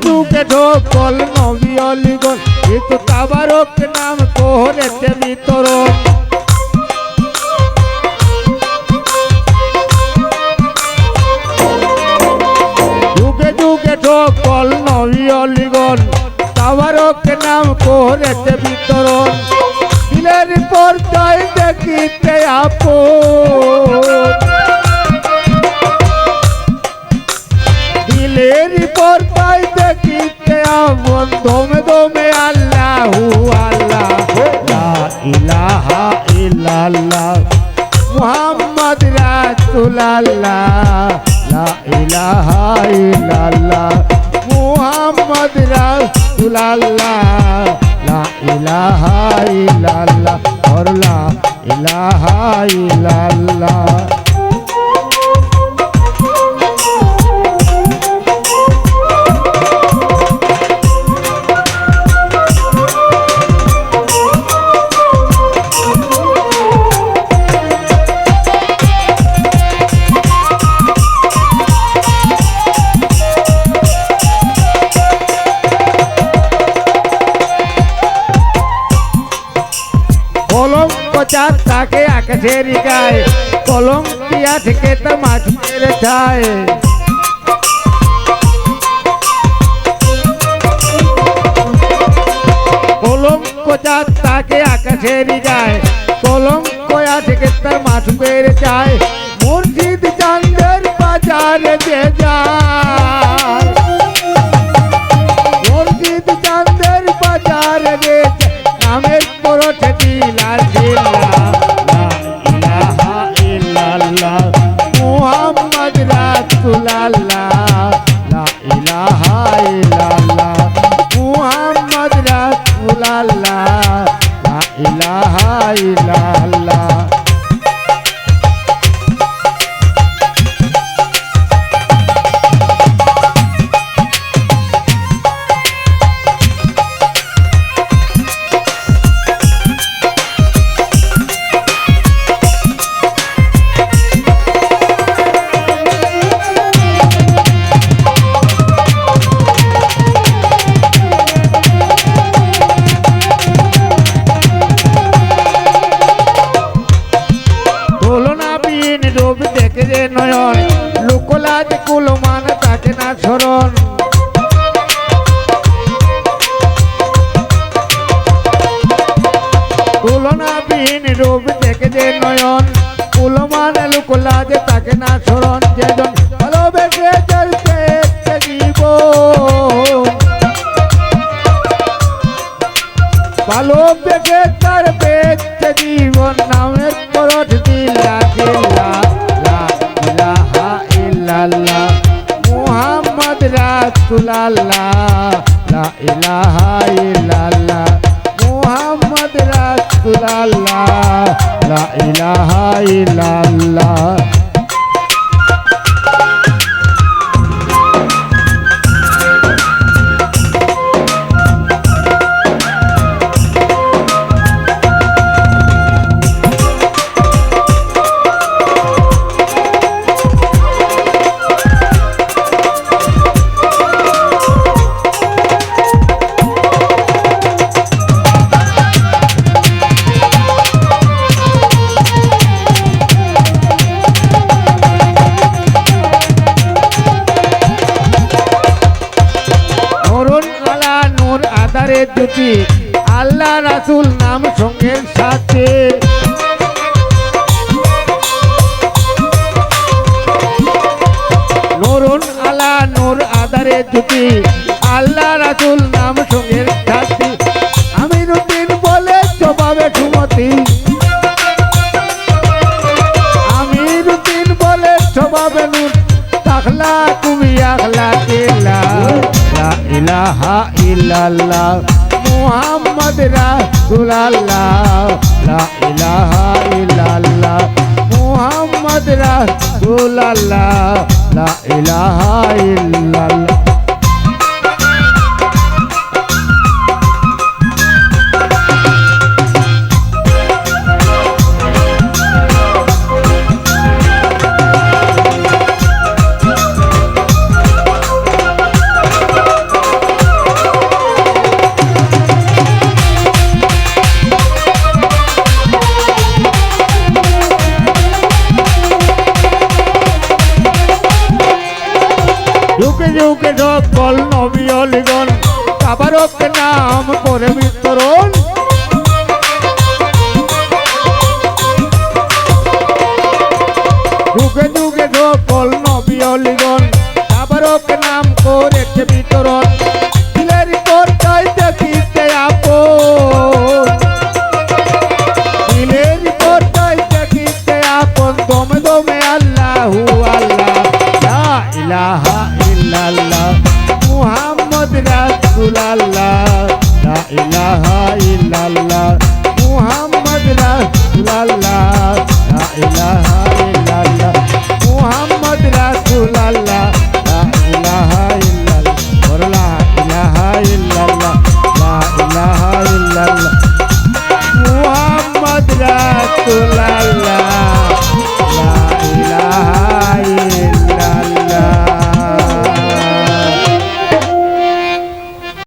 যুগে ঢোকল নবী অলিগল কিন্তু তাবারক নাম করেছে বিতরণ যুগে যুগে ঢোকল নবী অলিগল তাবারক নাম করেছে বিতরণ দিলের পর্দায় দেখিতে আপন দিলের পর্দায় দেখিতে আপন দমে দমে আল্লাহু আল্লাহ লা ইলাহা ইল্লাল্লাহ মুহাম্মদ রাসূলুল্লাহ লা ইলাহা ইল্লাল্লাহ মুহাম্মদ রাসূলুল্লাহ লা ইলাহা ইল্লাল্লাহ লা ইলাহা ইল্লাল্লাহ চাঁদ তাকে আকাশের গায়ে কলঙ্কিয়া থেকে তা মাটির ছায় কলঙ্ক চাঁদ তাকে আকাশের গায়ে কলঙ্কিয়া থেকে তার মাটির ছায় মুর্শিদ চাঁদের বাজারে যে যায় মুর্শিদ চাঁদের বাজারে যে নামের পরতে দিলার মুহাম্মদ রাসূলুল্লাহ লা ইলাহা ইল্লাল্লাহ মুহাম্মদ রাসূলুল্লাহ লা ইলাহা ইল্লাল্লাহ রূপ দেখে যে নয়ন লোকলাজ কুলমান তাকে না স্মরণ তুলনাবিহীন রূপ দেখে যে নয়ন কুলমান লোকলাজ তাকে না স্মরণ যেজন ভালোবেসে চলছে জীবন ভালোবেসে তার বেঁচে জীবন নামের পরশ দিলা ইল্লাল্লাহ মুহাম্মদ রাসূলুল্লাহ লা ইলাহা ইল্লাল্লাহ মুহাম্মদ রাসূলুল্লাহ লা ইলাহা ইল্লাল্লাহ দুটি আল্লাহ রাসূল নাম সঙ্গের সাথে নুরুন আলা নূর আদারে দুটি আল্লাহ রাসূল নাম সঙ্গের সাথে আমিরুদ্দিন বলে জবাবে সুমতি আমিরুদ্দিন বলে জবাবে নূর তাখলা তুমি আখলা কেলা লা ইলাহা ইল্লাল্লাহ মুহাম্মদ রাসূলুল্লাহ লা ইলাহা ইল্লাল্লাহ মুহাম্মদ রাসূলুল্লাহ লা ইলাহা ইল্লাল্লাহ যুগে সকল নবী অলিগণ তাবারক নাম করে বিতরণ। যুগে যুগে সকল নবী অলিগণ তাবারক নাম করেছে বিতরণ।